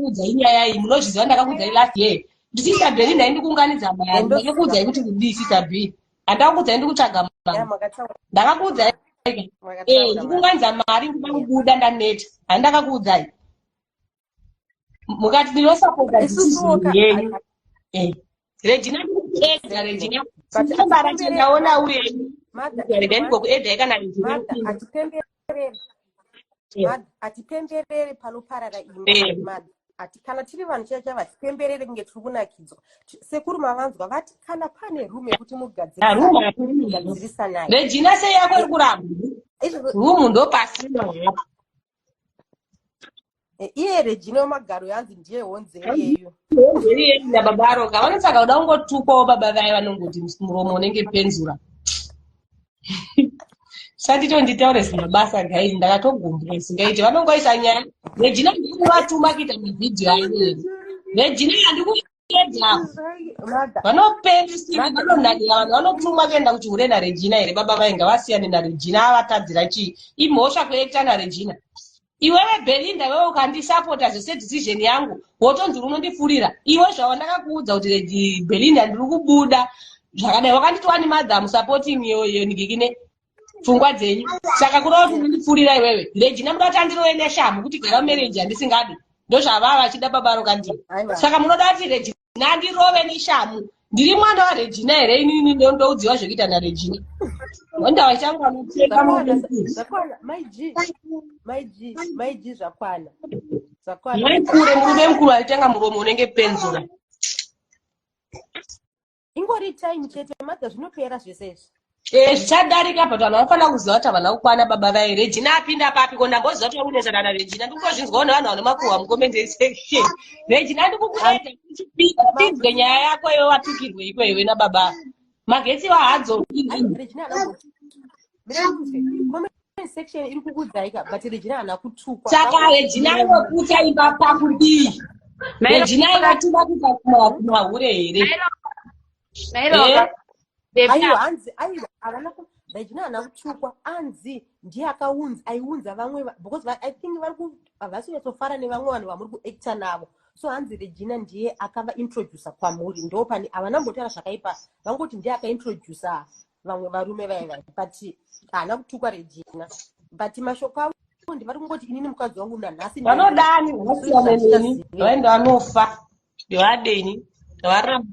ndakakuudza inyaya iyi munozviziva ndakakuudza last year ndisisa Bheri ndaindi kuunganidza mari ndakakuudza kuti ndisisa B handakakuudza ndi kutsvaga mari ndakakuudza ndikuunganidza mari ndikuda kubuda ndaneta handakakuudzai mukati ndinosapoda decision yenyu Regina ndikuedza Regina sambara chendaona uye ndikuedza kana Regina atipemberere panoparara imba ati kana tiri vanhu chava tipemberere kunge tiri kunakidzwa sekuru mavanzwa vati kana pane rume yekuti mugadzirisa naye Regina sei yako iri kuramba rumu ndo pasina iye Regina wemagaro yanzi ndiye honze iyeyo nababa aroka vanosaka kuda kungotukwawo baba vaye vanongoti muromo unenge penzura sanditonditaure zimabasa gairi ndakatogumbura singaiti vanongoisa nyaya Regina ndikuvatuma kuita mavhidhiyo aeneri Regina handikuedza vanopenzisira vanonakira vanhu vanotuma kuenda kuchihure naRegina here baba vainga vasiyane naRegina avatadzira chii imhosva kuekta naRegina iwewe Belinda wewe ukandisapota zvese decision yangu wotonzi unondifurira iwe zvavo ndakakuudza kuti Belinda ndiri kubuda zvakadai wakanditwani madhamu supporting iyo ndigikine pfungwa dzenyu saka kuda kuti unondifurira iwewe Regina muda kuti andirove neshamu kuti gara marriage handisingadi ndozvavava vachida baba Rokadhiya saka munoda kuti Regina andirove neshamu ndiri mwana waRegina here inini ndoudziwa zvekuita naRegina wanda wachangu anopfeka maiji zvakwana maikure murume mukuru aitenga muromo unenge penzura ingori time chete madha zvinopera zvese zvichadarika but vanhu vanofanira kuziva kuti havana kukwana baba vai Regina apinda papi ko ndamboziva kuti vakunetsana naRegina ndikungozvinzwawo nevanhu vane makuhwa mucomment section Regina ndikukuedza uchipinzwe nyaya yako iwe watukirwe iko iwe nababa magetsi wahadzo section iri kukudzaika but Regina hana kutukwa saka Regina anokuta imba pakudii Regina ivatuma kuita kumahure here Regina hana kutukwa anzi ndiye aiunza vamwe because I think havasi kunyatsofarana nevamwe vanhu vamuri kuacta navo so hanzi Regina ndiye akava introducer kwamuri ndo pani havana mbotara zvakaipa vangoti ndiye akaintroducer vamwe varume vaiva but hana kutukwa Regina but mashoko avo ndivari kungoti inini mukadzi wangu nanhasi vanodani vasiyane neni vaenda vanofa ndevadeni ndevaramba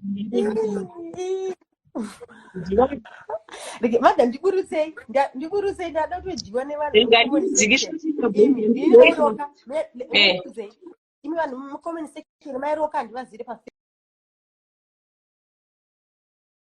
madha ndikurusei ndada kudyiwa nevanhu imi vanhu mucomment section mairoka handivazire